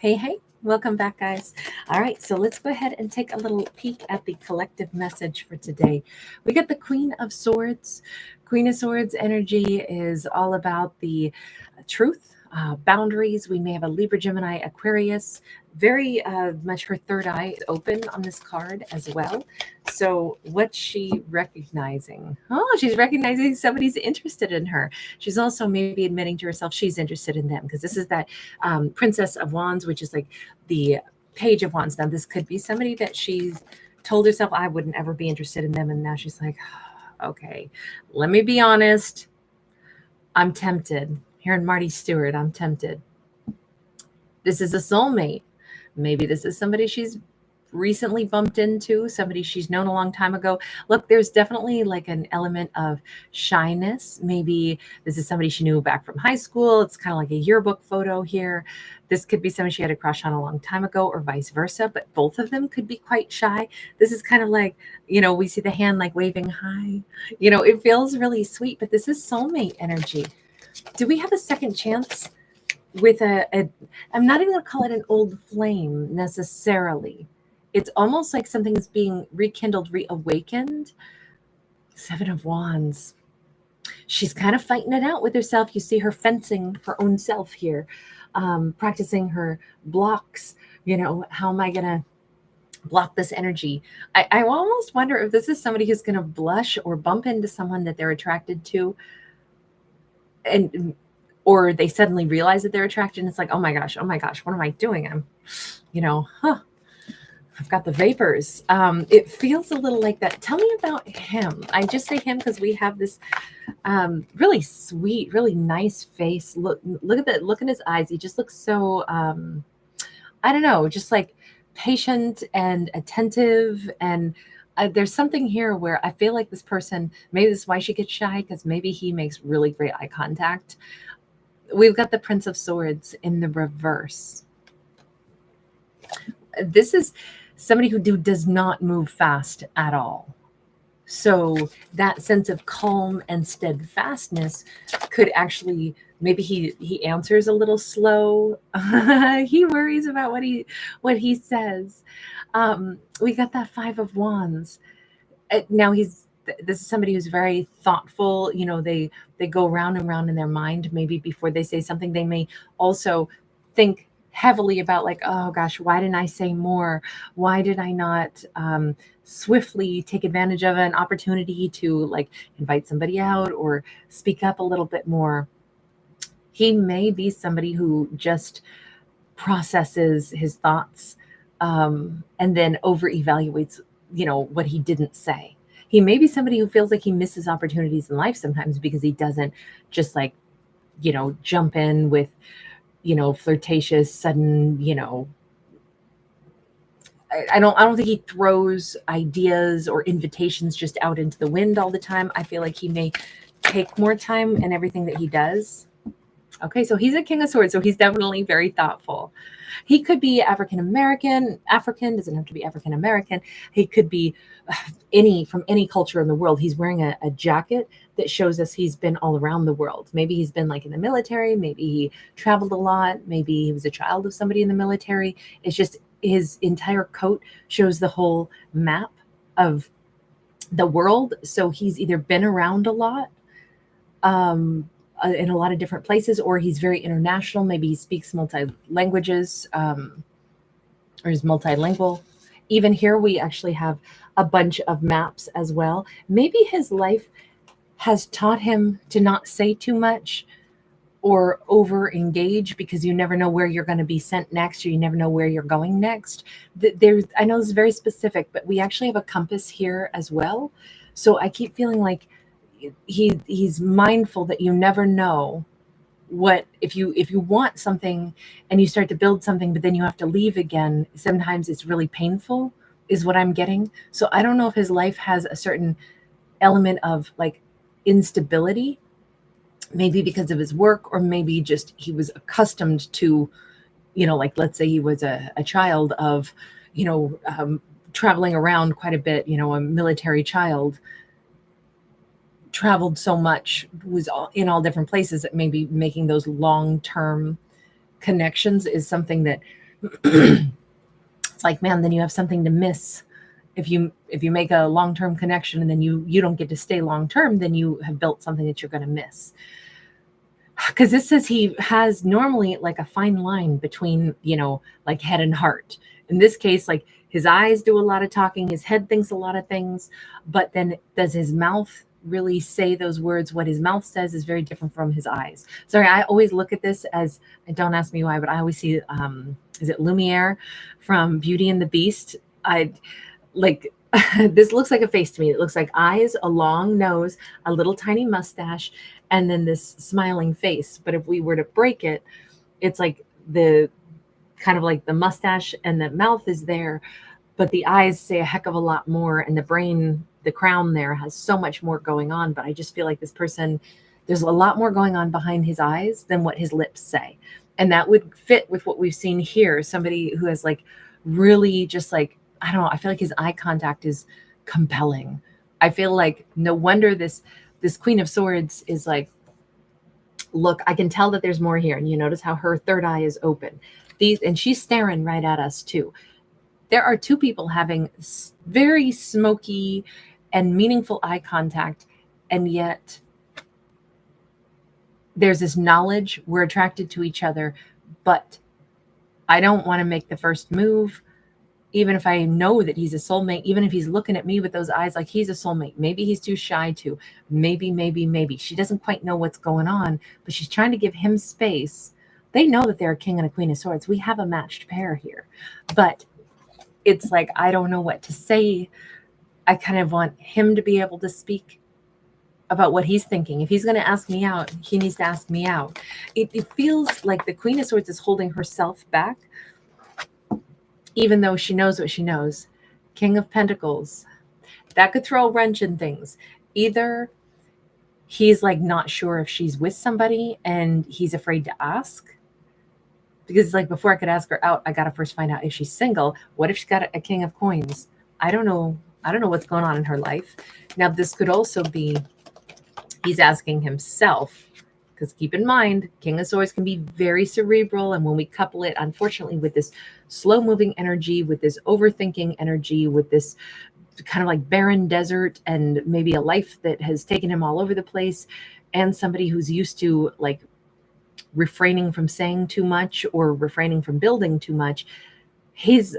Hey, welcome back, guys. All right, so let's go ahead and take a little peek at the collective message for today. We got the Queen of Swords. Queen of Swords energy is all about the truth, boundaries. We may have a Libra, Gemini, Aquarius. Very much her third eye open on this card as well. So, what's she recognizing? Oh, she's recognizing somebody's interested in her. She's also maybe admitting to herself she's interested in them because this is that Princess of Wands, which is like the Page of Wands. Now, this could be somebody that she's told herself, I wouldn't ever be interested in them. And now she's like, okay, let me be honest. I'm tempted. Here in Marty Stewart, I'm tempted. This is a soulmate. Maybe this is somebody she's recently bumped into, somebody she's known a long time ago. Look, there's definitely like an element of shyness. Maybe this is somebody she knew back from high school. It's kind of like a yearbook photo here. This could be somebody she had a crush on a long time ago or vice versa, but both of them could be quite shy. This is kind of like, we see the hand like waving hi. It feels really sweet, but this is soulmate energy. Do we have a second chance with I'm not even going to call it an old flame necessarily. It's almost like something is being rekindled, reawakened. Seven of Wands. She's kind of fighting it out with herself. You see her fencing her own self here, practicing her blocks. How am I going to block this energy? I almost wonder if this is somebody who's going to blush or bump into someone that they're attracted to, or they suddenly realize that they're attracted and it's like, oh my gosh, what am I doing? I've got the vapors. It feels a little like that. Tell me about him. I just say him because we have this really sweet, really nice face. Look at that. Look in his eyes. He just looks so, I don't know, just like patient and attentive. And there's something here where I feel like this person, maybe this is why she gets shy, because maybe he makes really great eye contact. We've got the Prince of Swords in the reverse. This is somebody who does not move fast at all. So that sense of calm and steadfastness could actually, maybe he answers a little slow. He worries about what he says. We got that Five of Wands. Now this is somebody who's very thoughtful. They go round and round in their mind. Maybe before they say something, they may also think heavily about like, oh gosh, why didn't I say more? Why did I not swiftly take advantage of an opportunity to like invite somebody out or speak up a little bit more? He may be somebody who just processes his thoughts and then over evaluates, what he didn't say. He may be somebody who feels like he misses opportunities in life sometimes because he doesn't just like, jump in with, flirtatious, sudden, I don't think he throws ideas or invitations just out into the wind all the time. I feel like he may take more time in everything that he does. Okay, so he's a King of Swords, so he's definitely very thoughtful. He could be African, doesn't have to be African American. He could be from any culture in the world. He's wearing a jacket that shows us he's been all around the world. Maybe he's been like in the military, maybe he traveled a lot, maybe he was a child of somebody in the military. It's just his entire coat shows the whole map of the world. So he's either been around a lot, in a lot of different places, or he's very international. Maybe he speaks multi-languages, or is multilingual. Even here, we actually have a bunch of maps as well. Maybe his life has taught him to not say too much or over engage, because you never know where you're going to be sent next, or you never know where you're going next. I know this is very specific, but we actually have a compass here as well. So I keep feeling like he's mindful that you never know what, if you want something and you start to build something, but then you have to leave again. Sometimes it's really painful, is what I'm getting. So I don't know if his life has a certain element of like instability, maybe because of his work, or maybe just he was accustomed to, like let's say he was a child of, traveling around quite a bit, a military child, traveled so much, was in all different places, that maybe making those long-term connections is something that, It's like, man, then you have something to miss. If you make a long-term connection and then you don't get to stay long-term, then you have built something that you're going to miss. Because this says he has normally like a fine line between, like head and heart. In this case, like his eyes do a lot of talking, his head thinks a lot of things, but then does his mouth really say those words? What his mouth says is very different from his eyes. Sorry, I always look at this as, and don't ask me why, but I always see, is it Lumiere from Beauty and the Beast? I like, this looks like a face to me. It looks like eyes, a long nose, a little tiny mustache, and then this smiling face. But if we were to break it, it's like the kind of like the mustache and the mouth is there, but the eyes say a heck of a lot more, and the brain, the crown there has so much more going on. But I just feel like this person, there's a lot more going on behind his eyes than what his lips say. And that would fit with what we've seen here. Somebody who has like really just like, I don't know, I feel like his eye contact is compelling. I feel like no wonder this Queen of Swords is like, look, I can tell that there's more here. And you notice how her third eye is open. And she's staring right at us too. There are two people having very smoky and meaningful eye contact, and yet there's this knowledge, we're attracted to each other, but I don't want to make the first move. Even if I know that he's a soulmate, even if he's looking at me with those eyes like he's a soulmate, maybe he's too shy to, maybe. She doesn't quite know what's going on, but she's trying to give him space. They know that they're a king and a queen of swords. We have a matched pair here, but it's like, I don't know what to say. I kind of want him to be able to speak about what he's thinking. If he's going to ask me out, he needs to ask me out. It feels like the Queen of Swords is holding herself back, even though she knows what she knows. King of Pentacles, that could throw a wrench in things. Either he's like not sure if she's with somebody and he's afraid to ask, because like, before I could ask her out, I got to first find out if she's single. What if she's got a King of Coins? I don't know what's going on in her life. Now, this could also be he's asking himself, because keep in mind, King of Swords can be very cerebral. And when we couple it, unfortunately, with this slow moving energy, with this overthinking energy, with this kind of like barren desert, and maybe a life that has taken him all over the place, and somebody who's used to like refraining from saying too much or refraining from building too much, he's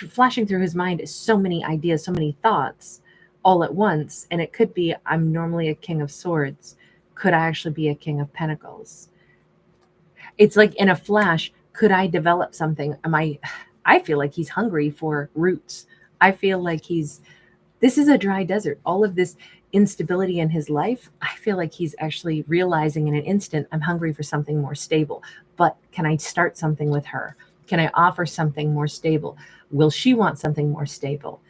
flashing through his mind so many ideas, so many thoughts all at once. And it could be, I'm normally a King of Swords. Could I actually be a King of Pentacles? It's like in a flash, could I develop something? I feel like he's hungry for roots. I feel like this is a dry desert. All of this instability in his life, I feel like he's actually realizing in an instant, I'm hungry for something more stable. But can I start something with her? Can I offer something more stable? Will she want something more stable?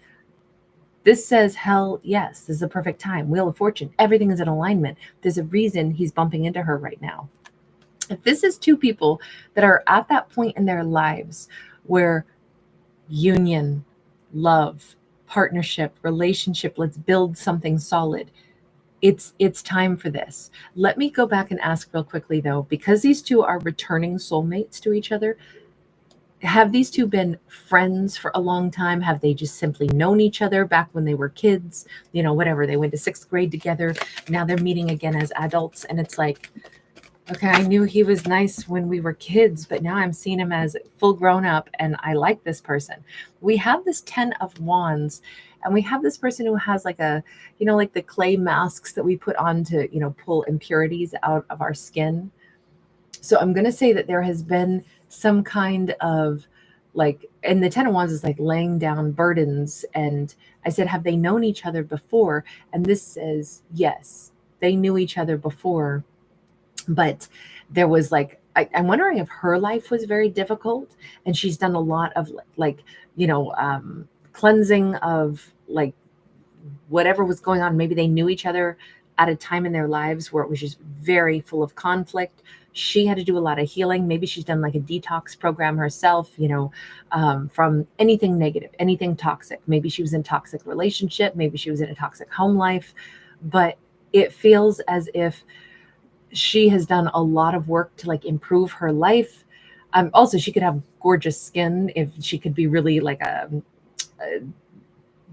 This says, hell yes, this is a perfect time. Wheel of Fortune, everything is in alignment. There's a reason he's bumping into her right now. If this is two people that are at that point in their lives where union, love, partnership, relationship, let's build something solid, it's time for this. Let me go back and ask real quickly though, because these two are returning soulmates to each other, have these two been friends for a long time? Have they just simply known each other back when they were kids? Whatever, they went to 6th grade together. Now they're meeting again as adults. And it's like, okay, I knew he was nice when we were kids, but now I'm seeing him as full grown up and I like this person. We have this 10 of Wands, and we have this person who has like like the clay masks that we put on to, pull impurities out of our skin. So I'm going to say that there has been some kind of like, and the 10 of Wands is like laying down burdens. And I said, have they known each other before? And this says, yes, they knew each other before. But there was like, I'm wondering if her life was very difficult and she's done a lot of cleansing of like whatever was going on. Maybe they knew each other at a time in their lives where it was just very full of conflict. She had to do a lot of healing. Maybe she's done like a detox program herself, from anything negative, anything toxic. Maybe she was in a toxic relationship. Maybe she was in a toxic home life. But it feels as if she has done a lot of work to like improve her life. Also, she could have gorgeous skin if she could be really like a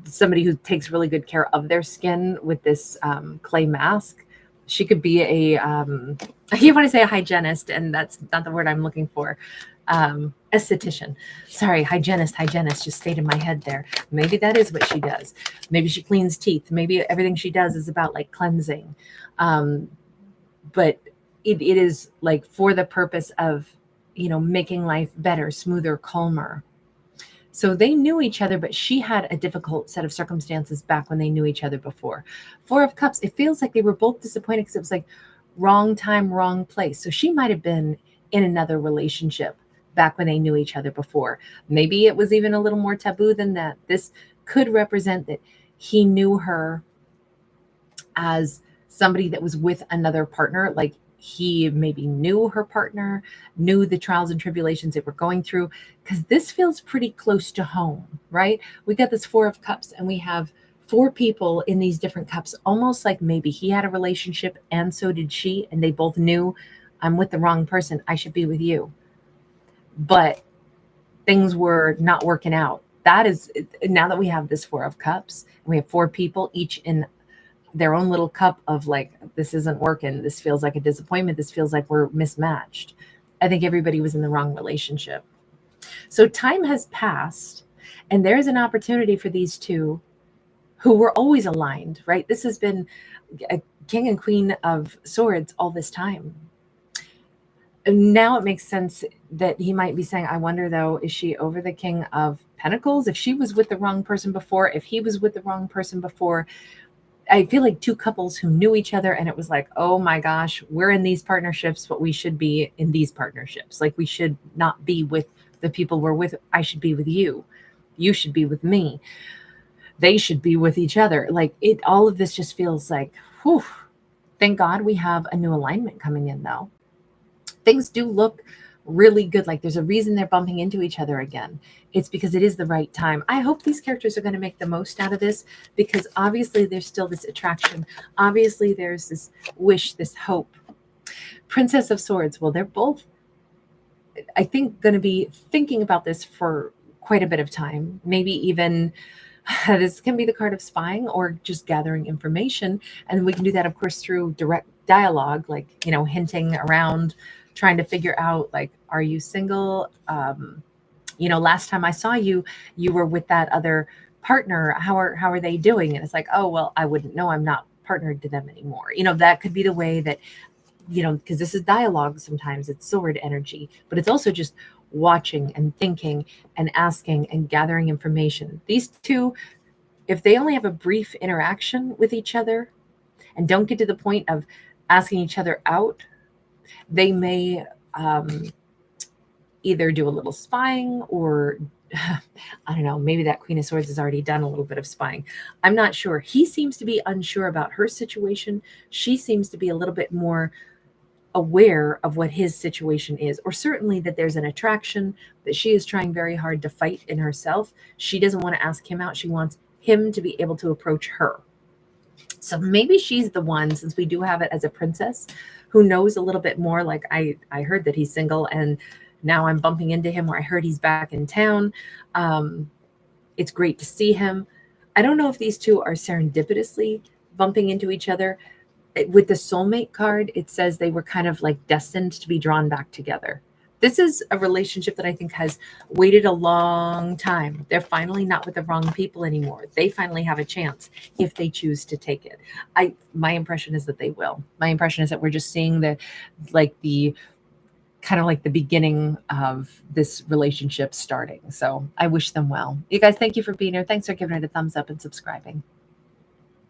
somebody who takes really good care of their skin with this clay mask. She could be a I keep want to say a hygienist, and that's not the word I'm looking for. Esthetician. Sorry, hygienist just stayed in my head there. Maybe that is what she does. Maybe she cleans teeth. Maybe everything she does is about like cleansing. But it is like for the purpose of, making life better, smoother, calmer. So they knew each other, but she had a difficult set of circumstances back when they knew each other before. Four of Cups, it feels like they were both disappointed because it was like wrong time, wrong place. So she might have been in another relationship back when they knew each other before. Maybe it was even a little more taboo than that. This could represent that he knew her as somebody that was with another partner, like he maybe knew her partner, knew the trials and tribulations they were going through, because this feels pretty close to home, right? We got this Four of Cups and we have four people in these different cups, almost like maybe he had a relationship and so did she, and they both knew, I'm with the wrong person, I should be with you. But things were not working out. That is, now that we have this Four of Cups, and we have four people, each in their own little cup of like, this isn't working. This feels like a disappointment. This feels like we're mismatched. I think everybody was in the wrong relationship. So time has passed, and there's an opportunity for these two who were always aligned, right? This has been a King and Queen of Swords all this time. And now it makes sense that he might be saying, I wonder though, is she over the King of Pentacles? If she was with the wrong person before, if he was with the wrong person before, I feel like two couples who knew each other and it was like, oh my gosh, we're in these partnerships, but we should be in these partnerships. Like we should not be with the people we're with. I should be with you. You should be with me. They should be with each other. Like all of this just feels like, whew. Thank God we have a new alignment coming in though. Things do look really good. Like there's a reason they're bumping into each other again. It's because it is the right time. I hope these characters are going to make the most out of this, because obviously there's still this attraction. Obviously there's this wish, this hope. Princess of Swords. Well, they're both, I think, going to be thinking about this for quite a bit of time. Maybe even this can be the card of spying or just gathering information. And we can do that, of course, through direct dialogue, like, hinting around, trying to figure out, like, are you single? Last time I saw you, you were with that other partner. How are they doing? And it's like, oh, well, I wouldn't know. I'm not partnered to them anymore. That could be the way that, because this is dialogue. Sometimes it's sword energy, but it's also just watching and thinking and asking and gathering information. These two, if they only have a brief interaction with each other and don't get to the point of asking each other out, they may either do a little spying or I don't know, maybe that Queen of Swords has already done a little bit of spying. I'm not sure. He seems to be unsure about her situation. She seems to be a little bit more aware of what his situation is, or certainly that there's an attraction that she is trying very hard to fight in herself. She doesn't want to ask him out. She wants him to be able to approach her. So maybe she's the one, since we do have it as a princess, who knows a little bit more. Like I heard that he's single, and now I'm bumping into him, where I heard he's back in town. It's great to see him. I don't know if these two are serendipitously bumping into each other. With the soulmate card, it says they were kind of like destined to be drawn back together. This is a relationship that I think has waited a long time. They're finally not with the wrong people anymore. They finally have a chance if they choose to take it. My impression is that they will. My impression is that we're just seeing the kind of like the beginning of this relationship starting. So I wish them well. You guys, thank you for being here. Thanks for giving it a thumbs up and subscribing.